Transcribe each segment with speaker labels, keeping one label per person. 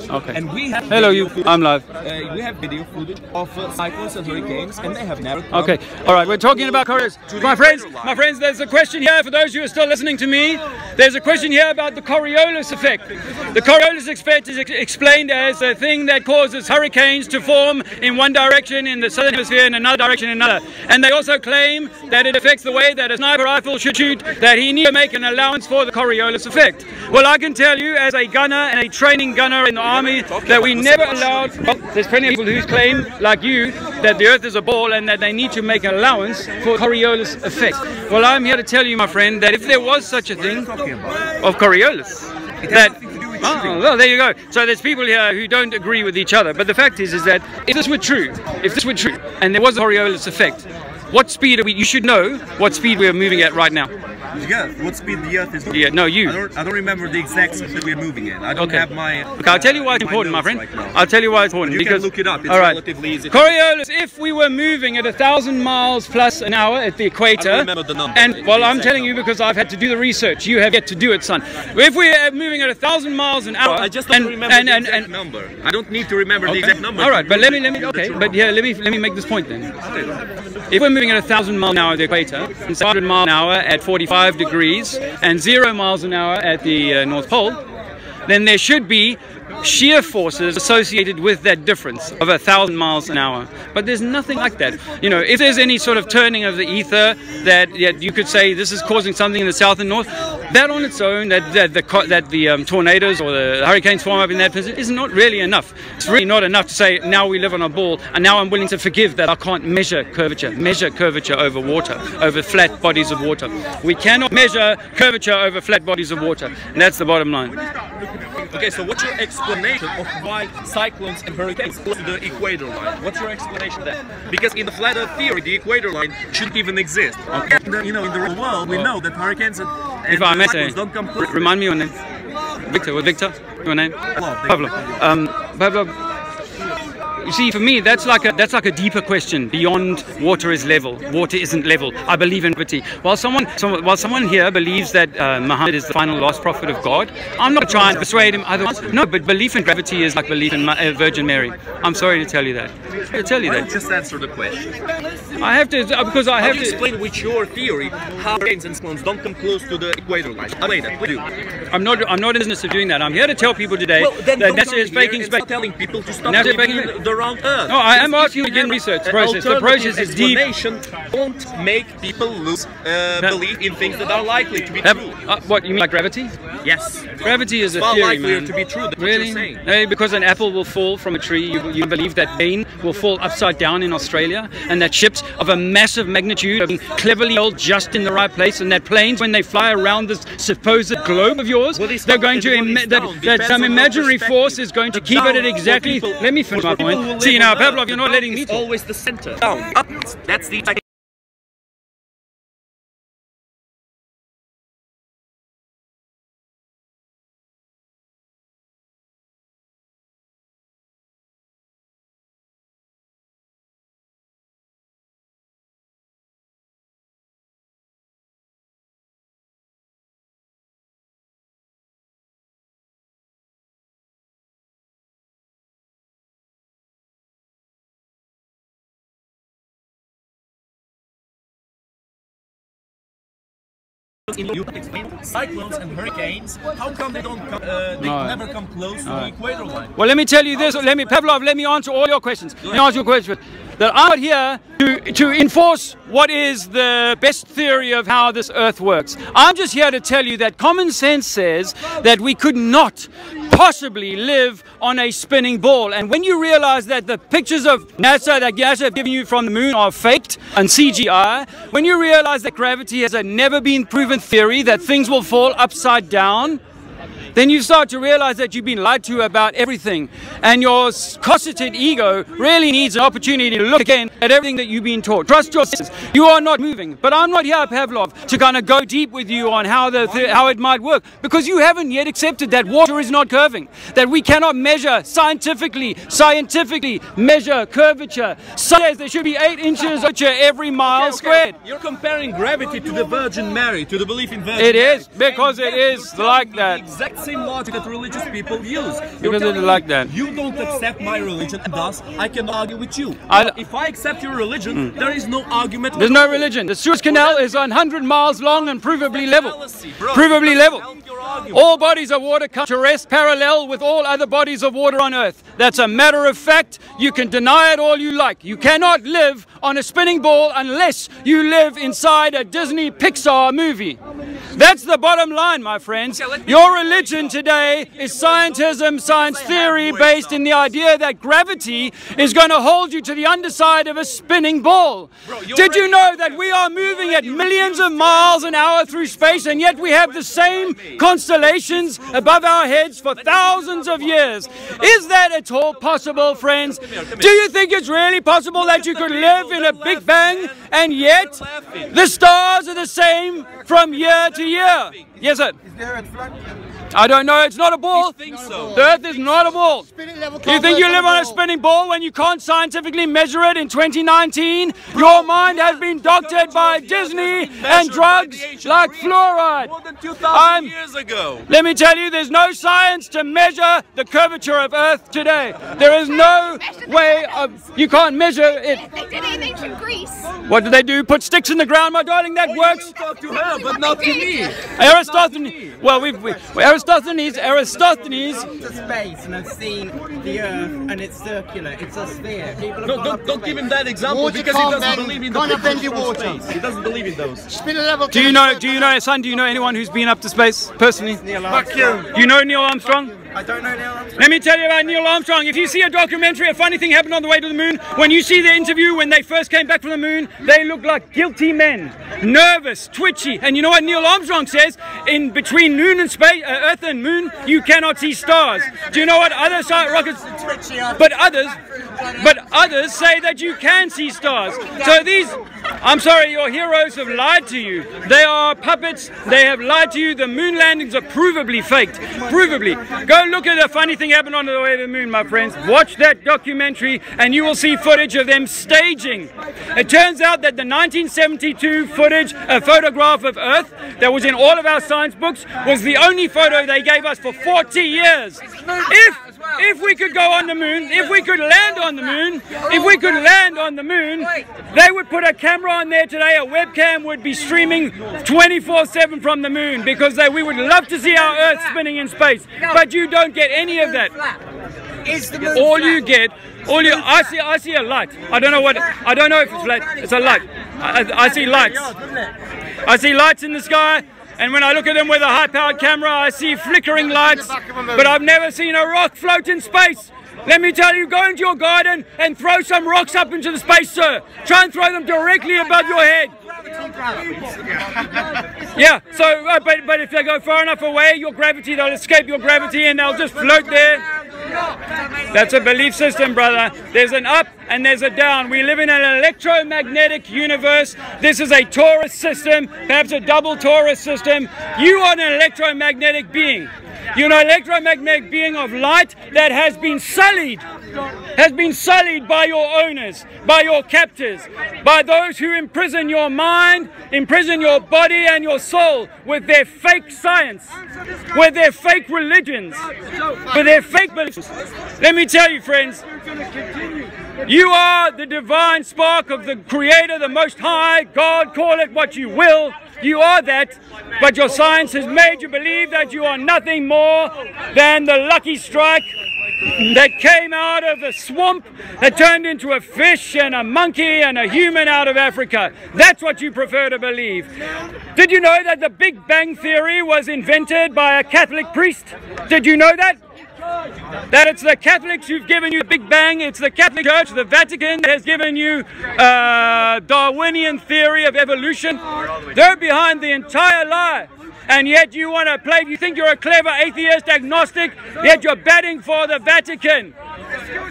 Speaker 1: Okay.
Speaker 2: And we have
Speaker 1: hello, you. I'm live.
Speaker 2: We have video footage of cyclones and hurricanes, and they have never.
Speaker 1: Okay. All right. We're talking about Coriolis. My friends. There's a question here for those who are still listening to me. There's a question here about the Coriolis effect. The Coriolis effect is explained as a thing that causes hurricanes to form in one direction in the southern hemisphere and another direction in another. And they also claim that it affects the way that a sniper rifle should shoot, that he needs to make an allowance for the Coriolis effect. Well, I can tell you as a gunner and a training gunner in the army that we never allowed, well, there's plenty of people who claim, like you, that the earth is a ball and that they need to make an allowance for Coriolis effect. Well, I'm here to tell you, my friend, that if there was such a thing of Coriolis, that oh, well, there you go. So there's people here who don't agree with each other. But the fact is that if this were true, and there was a Coriolis effect, what speed are we? You should know what speed we are moving at right now.
Speaker 3: Yeah, what speed the Earth is moving?
Speaker 1: Yeah, no, you.
Speaker 3: I don't remember the exact speed we're moving at. I don't have my.
Speaker 1: Okay, I'll tell you why it's important, my friend.
Speaker 3: Right,
Speaker 1: I'll tell you why it's important.
Speaker 3: You
Speaker 1: because
Speaker 3: can look it up. It's
Speaker 1: all right.
Speaker 3: Relatively easy.
Speaker 1: Coriolis, if we were moving at 1,000 miles plus an hour at the equator,
Speaker 3: I don't remember the number.
Speaker 1: And well, I'm telling you because I've had to do the research. You have yet to do it, son. If we are moving at 1,000 miles an hour,
Speaker 3: I just don't remember the exact number. I don't need to remember the exact number.
Speaker 1: All right, but let me. Okay, but yeah, let me make this point then. If we're moving at 1,000 miles an hour at the equator, and 100 miles an hour at 45 degrees, and 0 miles an hour at the North Pole, then there should be shear forces associated with that difference of 1,000 miles an hour. But there's nothing like that. You know, if there's any sort of turning of the ether that you could say this is causing something in the south and north, that on its own, that the tornadoes or the hurricanes form up in that position is not really enough. It's really not enough to say now we live on a ball and now I'm willing to forgive that I can't measure curvature over water, over flat bodies of water. We cannot measure curvature over flat bodies of water, and that's the bottom line.
Speaker 3: Okay, so what's your explanation of why cyclones and hurricanes close to the equator line? What's your explanation there? Because in the flat Earth theory, the equator line shouldn't even exist. Okay. You know, in the real world, we know that hurricanes and cyclones don't come close.
Speaker 1: Remind me your name. Victor. What Victor? Your name? Pablo. Pablo. You see, for me, that's like a deeper question beyond water is level. Water isn't level. I believe in gravity. While someone here believes that Muhammad is the final last prophet of God, I'm not trying to persuade him otherwise. No, but belief in gravity is like belief in Virgin Mary. I'm sorry to tell you that. I tell you that.
Speaker 3: Just answer the question.
Speaker 1: I have to because I have to
Speaker 3: explain with your theory how hurricanes and cyclones don't come close to the equator line. Explain that. Do.
Speaker 1: I'm not in the business of doing that. I'm here to tell people today that NASA is faking space.
Speaker 3: Telling people to stop living the wrong Earth.
Speaker 1: No, I am asking you to begin research process. The process is deep.
Speaker 3: Won't make people lose belief in things that are likely to be true.
Speaker 1: What, you mean like gravity?
Speaker 3: Yes.
Speaker 1: Gravity is a theory, man.
Speaker 3: To be true. That's
Speaker 1: really?
Speaker 3: What you're saying.
Speaker 1: Because an apple will fall from a tree, you believe that rain will fall upside down in Australia, and that ships of a massive magnitude are being cleverly held just in the right place, and that planes, when they fly around this supposed globe of yours, they're going to that some imaginary force is going to keep it at exactly. Let me finish my point. See now, Pavlov, you're not letting me talk.
Speaker 3: Always the center. Down. Up. That's the you explain cyclones and hurricanes. How come they don't come? They never come close to the equator line.
Speaker 1: Well, let me tell you this. Pavlov, let me answer all your questions. Let me answer your question. That I'm not here to enforce what is the best theory of how this Earth works. I'm just here to tell you that common sense says that we could not possibly live on a spinning ball. And when you realize that the pictures of NASA that NASA have given you from the moon are faked and CGI, when you realize that gravity has a never been proven theory, that things will fall upside down, then you start to realize that you've been lied to about everything, and your cosseted ego really needs an opportunity to look again at everything that you've been taught. Trust your senses. You are not moving, but I'm not here, Pavlov, to kind of go deep with you on how it might work, because you haven't yet accepted that water is not curving, that we cannot measure scientifically measure curvature. Says there should be 8 inches of every mile squared.
Speaker 3: You're comparing gravity to the Virgin Mary, to the belief in Virgin
Speaker 1: Mary. It
Speaker 3: Mary.
Speaker 1: is, because it is like that.
Speaker 3: Exact same logic that religious people use.
Speaker 1: Because they like that.
Speaker 3: You don't accept my religion, and thus I can argue with you. If I accept your religion, there is no argument.
Speaker 1: There's no religion. The Suez Canal is 100 miles long and provably level. Provably level. All bodies of water come to rest parallel with all other bodies of water on Earth. That's a matter of fact. You can deny it all you like. You cannot live on a spinning ball unless you live inside a Disney Pixar movie. That's the bottom line, my friends. Your religion today is scientism, science theory, based in the idea that gravity is going to hold you to the underside of a spinning ball. Did you know that we are moving at millions of miles an hour through space, and yet we have the same constellations above our heads for thousands of years? Is that at all possible, friends? Do you think it's really possible that you could live in a Big Bang and yet the stars are the same from year to year? Yes, sir.
Speaker 4: Is there a flat?
Speaker 1: I don't know. It's not a ball.
Speaker 3: think so.
Speaker 1: The Earth is not a ball. You think you live on a spinning ball when you can't scientifically measure it in 2019? Your mind has been doctored by Disney and drugs like fluoride.
Speaker 3: More than 2,000 years ago.
Speaker 1: Let me tell you, there's no science to measure the curvature of Earth today. There is no way of, you can't measure it.
Speaker 5: They did it in ancient Greece.
Speaker 1: What do they do? Put sticks in the ground, my darling? That works.
Speaker 3: Talk to her, but not to me.
Speaker 1: Aristophanes. Well, Aristophanes.
Speaker 4: To space and I've seen the Earth and it's circular. It's a sphere. People
Speaker 3: No, don't give him that example
Speaker 6: Water
Speaker 3: because he
Speaker 6: can't
Speaker 3: doesn't
Speaker 6: bend-
Speaker 3: believe in the
Speaker 6: can't bend
Speaker 3: physics
Speaker 6: the
Speaker 3: of
Speaker 6: water.
Speaker 3: space. He doesn't believe in those.
Speaker 6: Spin a level.
Speaker 1: Do you know, son, do you know anyone who's been up to space personally?
Speaker 4: Fuck you.
Speaker 1: You know Neil Armstrong?
Speaker 4: I don't know Neil Armstrong.
Speaker 1: Let me tell you about Neil Armstrong. If you see a documentary, a funny thing happened on the way to the moon. When you see the interview when they first came back from the moon, they look like guilty men, nervous, twitchy. And you know what Neil Armstrong says? In between moon and space, Earth and moon, you cannot see stars. Do you know what other rockets? But others say that you can see stars. So these, I'm sorry, your heroes have lied to you. They are puppets. They have lied to you. The moon landings are provably faked. Provably. Go look at the funny thing happened on the way to the moon, my friends. Watch that documentary and you will see footage of them staging. It turns out that the 1972 footage, a photograph of Earth that was in all of our science books, was the only photo they gave us for 40 years. If we could go on the moon, if we could land on the moon, they would put a camera on there today, a webcam would be streaming 24/7 from the moon because we would love to see our Earth spinning in space. But you don't get any of that. All you get, I see a light. I don't know if it's flat. It's a light. I see lights. I see lights in the sky. And when I look at them with a high-powered camera, I see flickering lights, but I've never seen a rock float in space. Let me tell you, go into your garden and throw some rocks up into the space, sir. Try and throw them directly above your head. Yeah, so, but if they go far enough away, they'll escape your gravity and they'll just float there. That's a belief system, brother. There's an up and there's a down. We live in an electromagnetic universe. This is a torus system, perhaps a double torus system. You are an electromagnetic being. You're an electromagnetic being of light that has been sullied by your owners, by your captors, by those who imprison your mind, imprison your body and your soul with their fake science, with their fake religions, with their fake beliefs. Let me tell you, friends, you are the divine spark of the Creator, the Most High, God, call it what you will. You are that, but your science has made you believe that you are nothing more than the lucky strike that came out of the swamp, that turned into a fish and a monkey and a human out of Africa. That's what you prefer to believe. Did you know that the Big Bang Theory was invented by a Catholic priest? Did you know that? That it's the Catholics who've given you the Big Bang. It's the Catholic Church, the Vatican, that has given you Darwinian theory of evolution. They're behind the entire lie. And yet you want to play, you think you're a clever atheist agnostic, yet you're batting for the Vatican.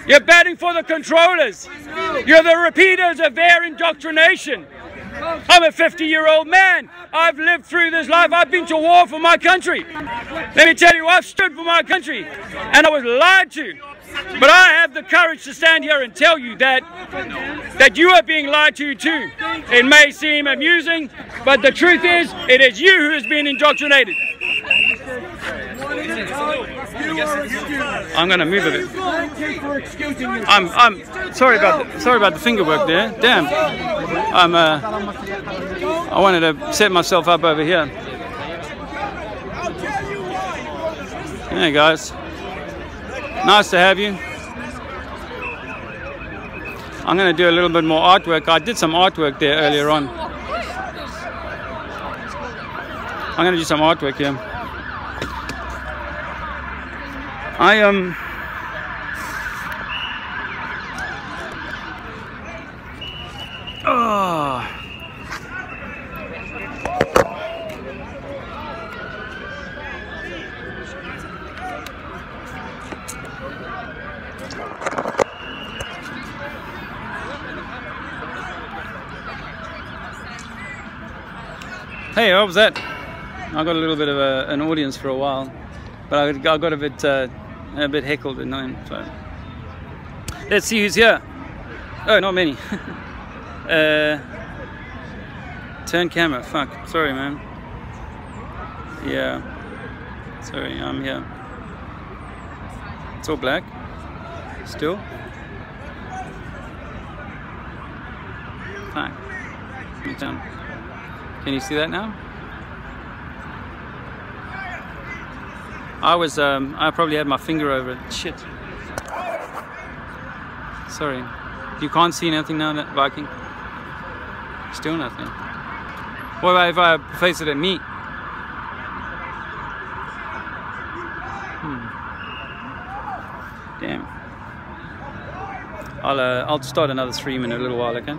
Speaker 1: You're batting for the controllers. You're the repeaters of their indoctrination. I'm a 50-year-old man. I've lived through this life. I've been to war for my country. Let me tell you, I've stood for my country and I was lied to. But I have the courage to stand here and tell you that you are being lied to too. It may seem amusing, but the truth is, it is you who has been indoctrinated. I'm gonna move a bit. I'm sorry about the finger work there. Damn. I wanted to set myself up over here. Hey guys, nice to have you. I'm going to do a little bit more artwork. I did some artwork there earlier on. I'm going to do some artwork here. Oh. Hey, what was that? I got a little bit of an audience for a while, but I got a bit heckled and known. So let's see who's here. Oh, not many. Turn camera. Fuck. Sorry, man. Yeah. Sorry, I'm here. It's all black. Still. Fuck. Let me turn. Can you see that now? I probably had my finger over it. Shit. Sorry. You can't see nothing now, Viking? Still nothing. What about if I face it at me? Damn. I'll start another stream in a little while, okay?